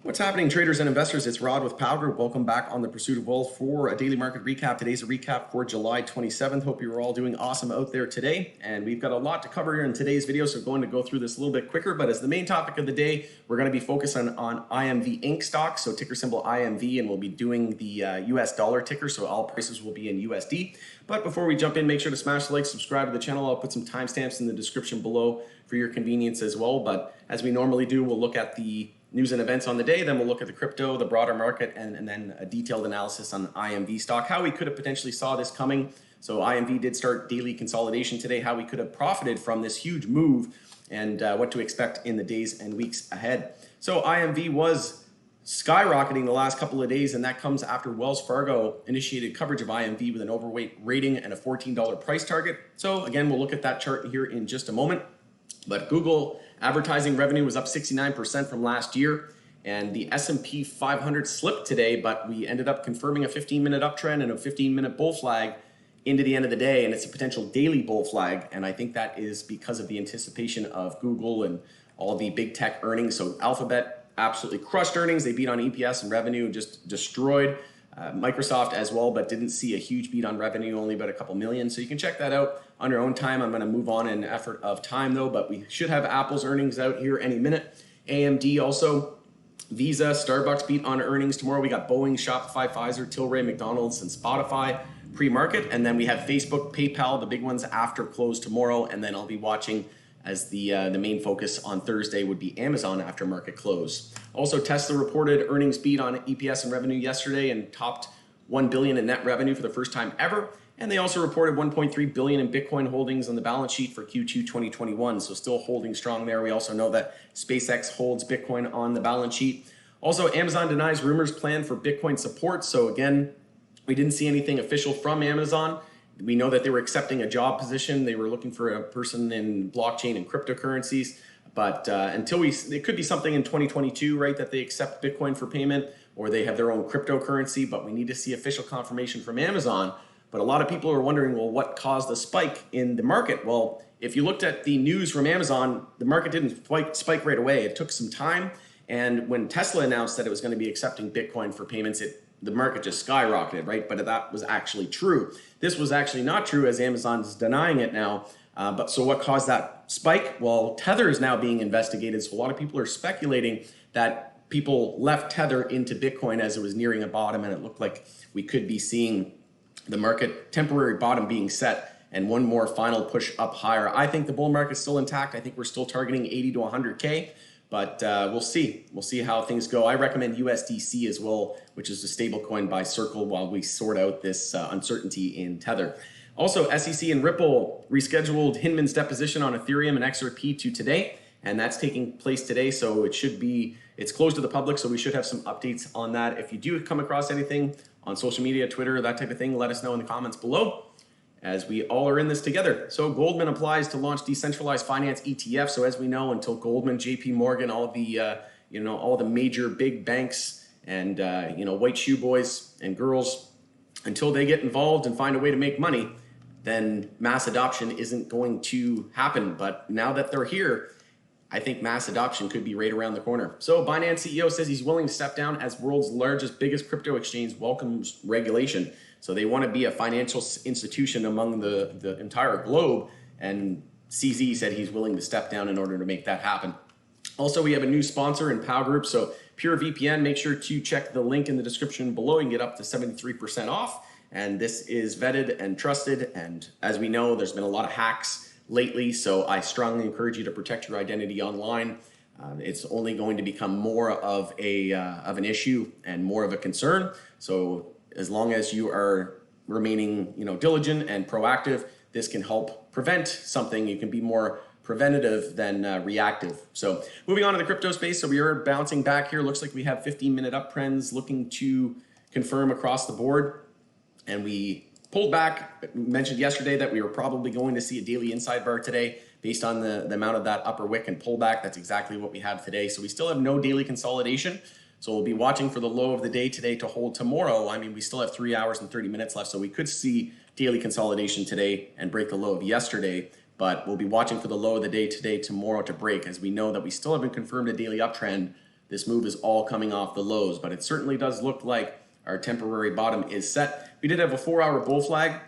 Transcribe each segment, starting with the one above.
What's happening, traders and investors? It's Rod with POW Group. Welcome back on the Pursuit of Wealth for a daily market recap. Today's a recap for July 27th. Hope you're all doing awesome out there today. And we've got a lot to cover here in today's video, so going to go through this a little bit quicker. But as the main topic of the day, we're going to be focusing on IMV Inc. stock, so ticker symbol IMV, and we'll be doing the US dollar ticker, so all prices will be in USD. But before we jump in, make sure to smash the like, subscribe to the channel. I'll put some timestamps in the description below for your convenience as well. But as we normally do, we'll look at the news and events on the day, then we'll look at the crypto, the broader market, and then a detailed analysis on IMV stock, how we could have potentially saw this coming. So IMV did start daily consolidation today, how we could have profited from this huge move, and what to expect in the days and weeks ahead. So IMV was skyrocketing the last couple of days, and that comes after Wells Fargo initiated coverage of IMV with an overweight rating and a $14 price target. So again, we'll look at that chart here in just a moment. But Google advertising revenue was up 69% from last year, and the S&P 500 slipped today, but we ended up confirming a 15-minute uptrend and a 15-minute bull flag into the end of the day, and it's a potential daily bull flag, and I think that is because of the anticipation of Google and all the big tech earnings. So Alphabet absolutely crushed earnings. They beat on EPS and revenue, just destroyed Microsoft as well, but didn't see a huge beat on revenue, only about a couple million. So you can check that out on your own time. I'm going to move on in effort of time though, but we should have Apple's earnings out here any minute. AMD also, Visa, Starbucks beat on earnings tomorrow. We got Boeing, Shopify, Pfizer, Tilray, McDonald's, and Spotify pre-market. And then we have Facebook, PayPal, the big ones after close tomorrow. And then I'll be watching as the main focus on Thursday would be Amazon after market close. Also, Tesla reported earnings beat on EPS and revenue yesterday and topped $1 billion in net revenue for the first time ever. And they also reported $1.3 billion in Bitcoin holdings on the balance sheet for Q2 2021. So still holding strong there. We also know that SpaceX holds Bitcoin on the balance sheet. Also, Amazon denies rumors planned for Bitcoin support. So again, we didn't see anything official from Amazon. We know that they were accepting a job position. They were looking for a person in blockchain and cryptocurrencies. But until it could be something in 2022, right, that they accept Bitcoin for payment or they have their own cryptocurrency. But we need to see official confirmation from Amazon. But a lot of people are wondering, well, what caused the spike in the market? Well, if you looked at the news from Amazon, the market didn't spike right away. It took some time. And when Tesla announced that it was going to be accepting Bitcoin for payments, the market just skyrocketed, right? But that was actually true. This was actually not true, as Amazon's denying it now. But so what caused that spike? Well, Tether is now being investigated. So a lot of people are speculating that people left Tether into Bitcoin as it was nearing a bottom, and it looked like we could be seeing the market temporary bottom being set and one more final push up higher. I think the bull market's still intact. I think we're still targeting 80 to 100K. But we'll see. We'll see how things go. I recommend USDC as well, which is a stable coin by Circle, while we sort out this uncertainty in Tether. Also, SEC and Ripple rescheduled Hinman's deposition on Ethereum and XRP to today, and that's taking place today. So it's closed to the public, so we should have some updates on that. If you do come across anything on social media, Twitter, that type of thing, let us know in the comments below, as we all are in this together. So Goldman applies to launch decentralized finance ETF. So as we know, until Goldman, JP Morgan, all the major big banks and white shoe boys and girls, until they get involved and find a way to make money, then mass adoption isn't going to happen. But now that they're here, I think mass adoption could be right around the corner. So Binance CEO says he's willing to step down as world's largest, biggest crypto exchange welcomes regulation. So they want to be a financial institution among the entire globe, and CZ said he's willing to step down in order to make that happen. Also, we have a new sponsor in POW Group, so Pure VPN. Make sure to check the link in the description below. You can get up to 73% off, and this is vetted and trusted, and as we know, there's been a lot of hacks lately, so I strongly encourage you to protect your identity online. It's only going to become more of an issue and more of a concern. So as long as you are remaining, diligent and proactive, this can help prevent something. You can be more preventative than reactive. So moving on to the crypto space. So we are bouncing back here. Looks like we have 15-minute uptrends looking to confirm across the board. And we pulled back. We mentioned yesterday that we were probably going to see a daily inside bar today based on the amount of that upper wick and pullback. That's exactly what we have today. So we still have no daily consolidation. So we'll be watching for the low of the day today to hold tomorrow. I mean, we still have 3 hours and 30 minutes left, so we could see daily consolidation today and break the low of yesterday. But we'll be watching for the low of the day today tomorrow to break, as we know that we still haven't confirmed a daily uptrend this move is all coming off the lows, but it certainly does look like our temporary bottom is set. We did have a 4-hour bull flag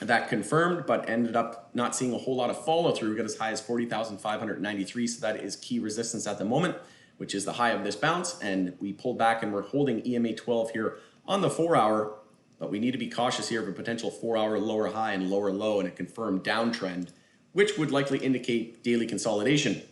that confirmed, but ended up not seeing a whole lot of follow through. We got as high as 40,593, so that is key resistance at the moment, which is the high of this bounce, and we pulled back and we're holding EMA 12 here on the 4-hour, but we need to be cautious here of a potential 4-hour lower high and lower low and a confirmed downtrend, which would likely indicate daily consolidation.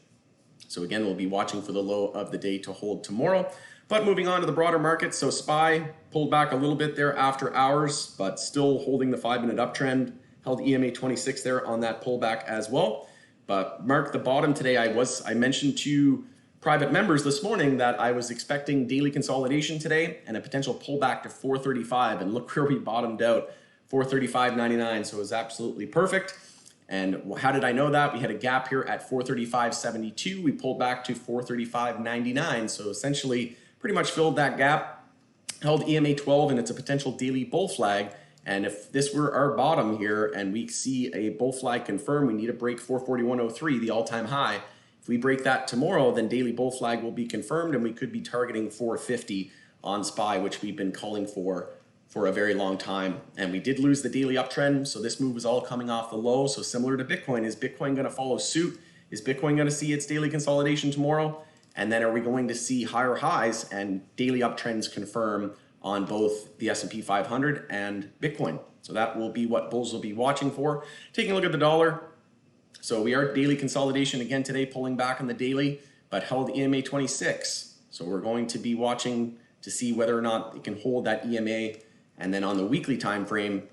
So again, we'll be watching for the low of the day to hold tomorrow. But moving on to the broader market, so SPY pulled back a little bit there after hours, but still holding the 5-minute uptrend, held EMA 26 there on that pullback as well. But marked the bottom today. I mentioned to private members this morning that I was expecting daily consolidation today and a potential pullback to 435, and look where we bottomed out, 435.99. So it was absolutely perfect. And how did I know that? We had a gap here at 435.72. We pulled back to 435.99. So essentially pretty much filled that gap, held EMA 12, and it's a potential daily bull flag. And if this were our bottom here and we see a bull flag confirm, we need to break 441.03, the all-time high. If we break that tomorrow, then daily bull flag will be confirmed and we could be targeting 450 on SPY, which we've been calling for a very long time. And we did lose the daily uptrend, so this move is all coming off the low. So similar to Bitcoin, is Bitcoin going to follow suit? Is Bitcoin going to see its daily consolidation tomorrow? And then are we going to see higher highs and daily uptrends confirm on both the S&P 500 and Bitcoin? So that will be what bulls will be watching for. Taking a look at the dollar. So we are daily consolidation again today, pulling back on the daily, but held EMA 26. So we're going to be watching to see whether or not it can hold that EMA. And then on the weekly time frame,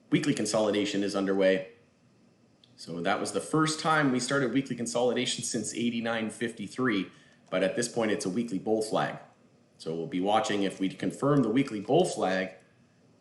weekly consolidation is underway. So that was the first time we started weekly consolidation since 89.53. But at this point, it's a weekly bull flag. So we'll be watching. If we confirm the weekly bull flag,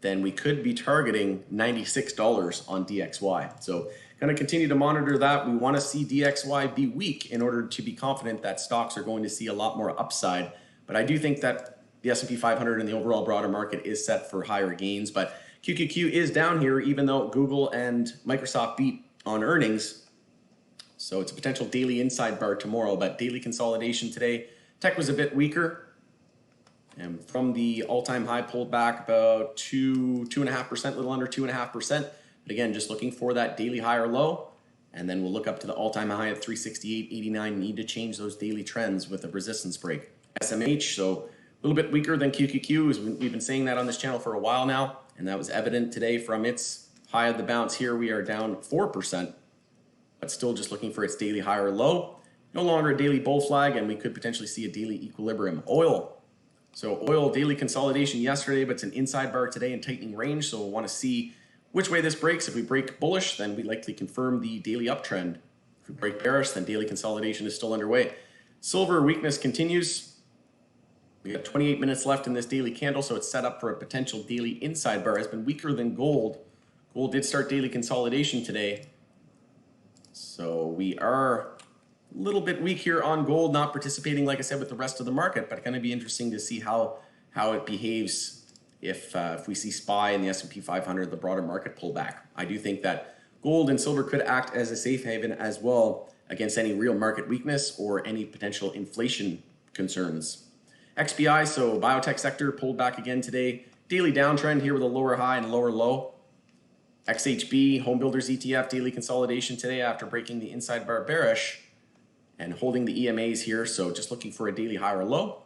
then we could be targeting $96 on DXY. So going to continue to monitor that. We want to see DXY be weak in order to be confident that stocks are going to see a lot more upside. But I do think that the S&P 500 and the overall broader market is set for higher gains. But QQQ is down here, even though Google and Microsoft beat on earnings. So it's a potential daily inside bar tomorrow, but daily consolidation today. Tech was a bit weaker. And from the all-time high, pulled back about 2.5%, a little under 2.5%. But again, just looking for that daily high or low. And then we'll look up to the all-time high at 368.89. Need to change those daily trends with a resistance break. SMH, so a little bit weaker than QQQ, as we've been saying that on this channel for a while now, and that was evident today from its high of the bounce here. We are down 4%, but still just looking for its daily high or low. No longer a daily bull flag, and we could potentially see a daily equilibrium. Oil. So oil daily consolidation yesterday, but it's an inside bar today in tightening range, so we'll want to see which way this breaks. If we break bullish, then we likely confirm the daily uptrend. If we break bearish, then daily consolidation is still underway. Silver weakness continues. We got 28 minutes left in this daily candle, so it's set up for a potential daily inside bar. It's been weaker than gold. Gold did start daily consolidation today. So we are a little bit weak here on gold, not participating, like I said, with the rest of the market, but going to be interesting to see how it behaves if we see SPY and the S&P 500, the broader market pull back. I do think that gold and silver could act as a safe haven as well against any real market weakness or any potential inflation concerns. XBI, so biotech sector, pulled back again today. Daily downtrend here with a lower high and lower low. XHB, home builders ETF, daily consolidation today after breaking the inside bar bearish and holding the EMAs here. So just looking for a daily high or low.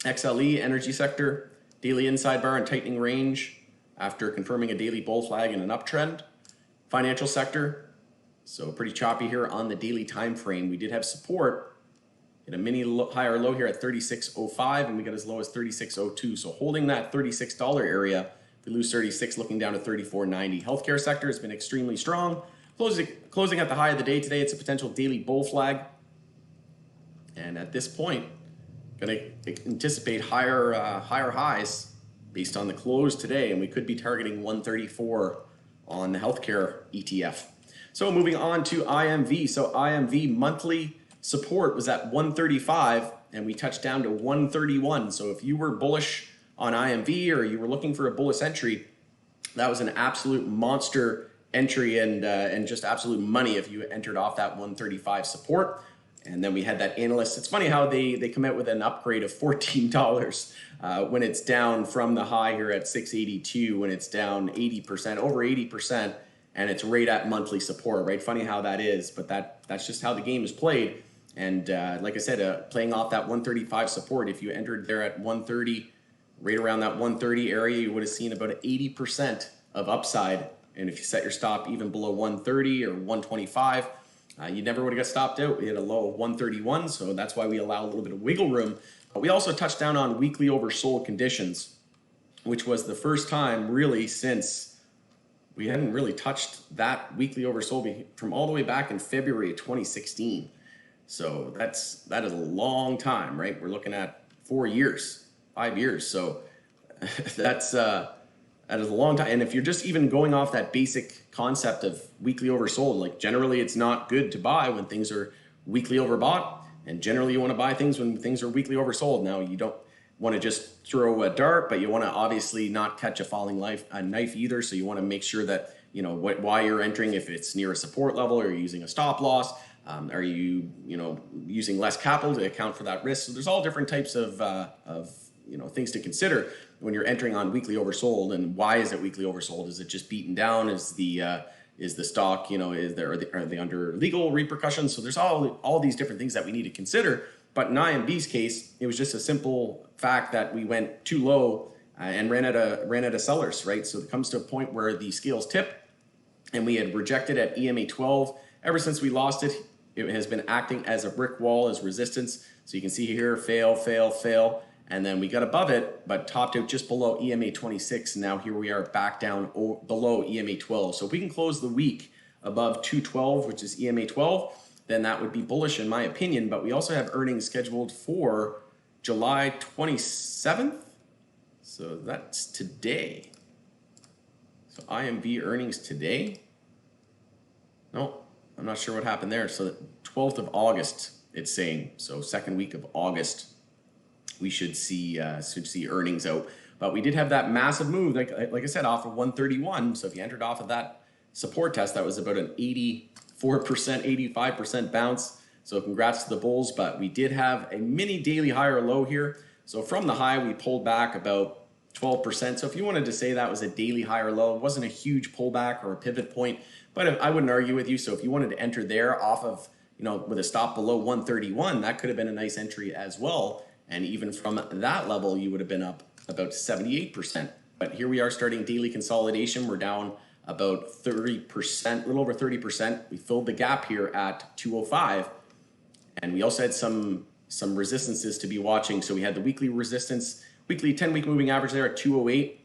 XLE, energy sector, daily inside bar and tightening range after confirming a daily bull flag and an uptrend. Financial sector, so pretty choppy here on the daily time frame. We did have support. Hit a mini high or low here at 36.05, and we got as low as 36.02. So holding that $36 area. If we lose 36, looking down to 34.90. Healthcare sector has been extremely strong. Closing at the high of the day today. It's a potential daily bull flag. And at this point, going to anticipate higher highs based on the close today, and we could be targeting 134 on the healthcare ETF. So moving on to IMV. So IMV monthly support was at 135 and we touched down to 131. So if you were bullish on IMV or you were looking for a bullish entry, that was an absolute monster entry and just absolute money if you entered off that 135 support. And then we had that analyst. It's funny how they come out with an upgrade of $14 when it's down from the high here at 682, when it's down 80%, over 80%, and it's right at monthly support, right? Funny how that is, but that's just how the game is played. And like I said, playing off that 135 support, if you entered there at 130, right around that 130 area, you would have seen about 80% of upside. And if you set your stop even below 130 or 125, you never would have got stopped out. We had a low of 131, so that's why we allow a little bit of wiggle room. But we also touched down on weekly oversold conditions, which was the first time really since we hadn't really touched that weekly oversold from all the way back in February of 2016. So that is a long time, right? We're looking at 4 years, 5 years. So that is a long time. And if you're just even going off that basic concept of weekly oversold, like generally it's not good to buy when things are weekly overbought, and generally you want to buy things when things are weekly oversold. Now you don't want to just throw a dart, but you want to obviously not catch a falling knife either. So you want to make sure that you know why you're entering, if it's near a support level, or you're using a stop loss. Are you using less capital to account for that risk? So there's all different types of things to consider when you're entering on weekly oversold. And why is it weekly oversold? Is it just beaten down? Is the stock, are they under legal repercussions? So there's all these different things that we need to consider. But in IMV's case, it was just a simple fact that we went too low and ran out of sellers, right? So it comes to a point where the scales tip, and we had rejected at EMA 12. Ever since we lost it, it has been acting as a brick wall, as resistance. So you can see here, fail, fail, fail. And then we got above it, but topped out just below EMA 26. And now here we are back down below EMA 12. So if we can close the week above 212, which is EMA 12, then that would be bullish in my opinion. But we also have earnings scheduled for July 27th. So that's today. So IMV earnings today. No, I'm not sure what happened there. So 12th of August, it's saying. So second week of August, we should see earnings out. But we did have that massive move, like I said, off of 131. So if you entered off of that support test, that was about an 84%, 85% bounce. So congrats to the bulls. But we did have a mini daily high or low here. So from the high, we pulled back about 12%. So if you wanted to say that was a daily high or low, it wasn't a huge pullback or a pivot point, but I wouldn't argue with you. So if you wanted to enter there off of, with a stop below 131, that could have been a nice entry as well. And even from that level, you would have been up about 78%. But here we are starting daily consolidation. We're down about 30%, a little over 30%. We filled the gap here at 205. And we also had some resistances to be watching. So we had the weekly resistance, weekly 10-week moving average there at 208.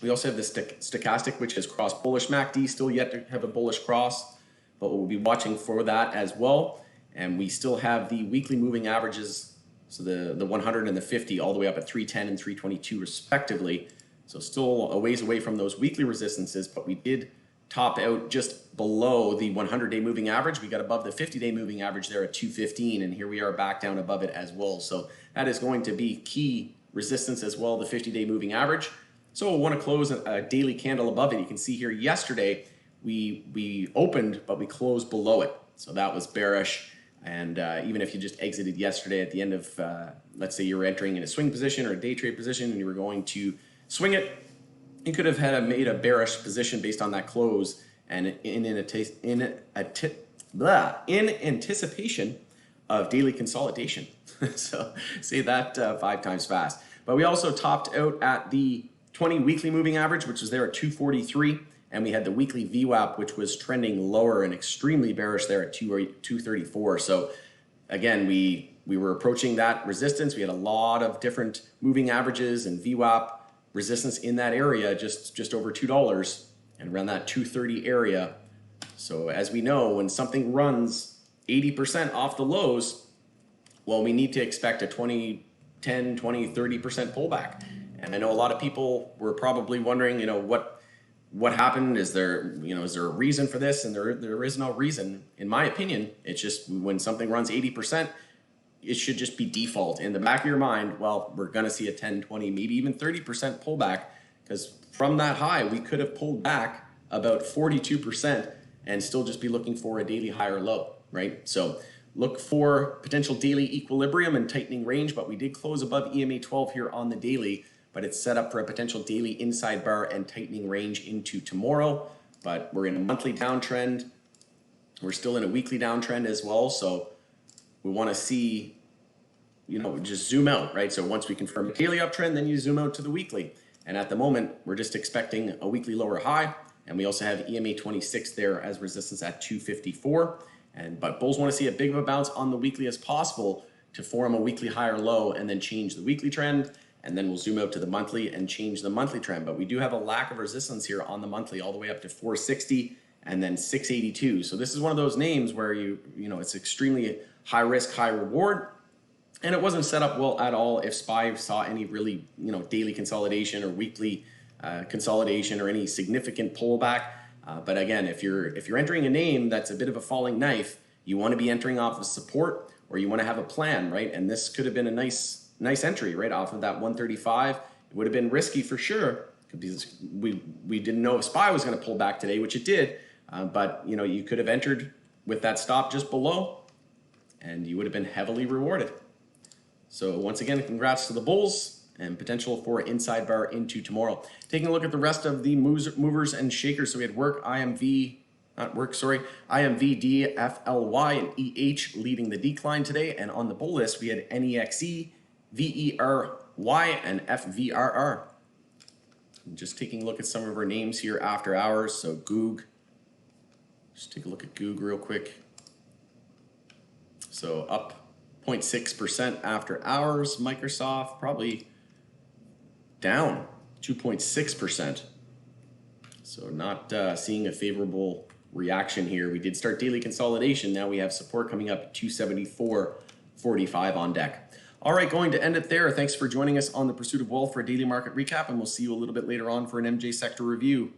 We also have the stochastic, which has crossed bullish. MACD still yet to have a bullish cross, but we'll be watching for that as well. And we still have the weekly moving averages, so the 100 and the 50, all the way up at 310 and 322 respectively. So still a ways away from those weekly resistances, but we did top out just below the 100-day moving average. We got above the 50-day moving average there at 215, and here we are back down above it as well. So that is going to be key resistance as well, the 50-day moving average. So we'll want to close a daily candle above it. You can see here yesterday we opened, but we closed below it. So that was bearish. And even if you just exited yesterday at the end of, let's say you were entering in a swing position or a day trade position and you were going to swing it, you could have made a bearish position based on that close and in anticipation of daily consolidation. So say that 5 times fast. But we also topped out at the 20 weekly moving average, which was there at 243. And we had the weekly VWAP, which was trending lower and extremely bearish there at 234. So again, we were approaching that resistance. We had a lot of different moving averages and VWAP resistance in that area, just over $2 and around that 230 area. So as we know, when something runs 80% off the lows, well, we need to expect a 10, 20, 30% pullback. And I know a lot of people were probably wondering, what happened? Is there a reason for this? And there is no reason, in my opinion. It's just when something runs 80%, it should just be default in the back of your mind. Well, we're going to see a 10, 20, maybe even 30% pullback, because from that high, we could have pulled back about 42% and still just be looking for a daily high or low, right? So look for potential daily equilibrium and tightening range, but we did close above EMA 12 here on the daily, but it's set up for a potential daily inside bar and tightening range into tomorrow. But we're in a monthly downtrend. We're still in a weekly downtrend as well. So we want to see, just zoom out, right? So once we confirm a daily uptrend, then you zoom out to the weekly. And at the moment, we're just expecting a weekly lower high. And we also have EMA 26 there as resistance at 254. But bulls want to see as big of a bounce on the weekly as possible to form a weekly higher low and then change the weekly trend. And then we'll zoom out to the monthly and change the monthly trend. But we do have a lack of resistance here on the monthly all the way up to 460 and then 682. So this is one of those names where it's extremely high risk, high reward. And it wasn't set up well at all if SPY saw any really, daily consolidation or weekly consolidation or any significant pullback. But again, if you're entering a name that's a bit of a falling knife, you want to be entering off of support, or you want to have a plan, right? And this could have been a nice entry right off of that 135. It would have been risky for sure because we didn't know if SPY was going to pull back today, which it did. But you could have entered with that stop just below, and you would have been heavily rewarded. So once again, congrats to the bulls and potential for inside bar into tomorrow. Taking a look at the rest of the movers and shakers. So we had IMV, DFLY, and EH leading the decline today. And on the bull list, we had NEXE, VERY, and FVRR. Just taking a look at some of our names here after hours. So Goog, just take a look at Goog real quick. So up 0.6% after hours. Microsoft probably down 2.6%. So not seeing a favorable reaction here. We did start daily consolidation. Now we have support coming up at 274.45 on deck. All right, going to end it there. Thanks for joining us on the Pursuit of Wealth for a daily market recap, and we'll see you a little bit later on for an MJ sector review.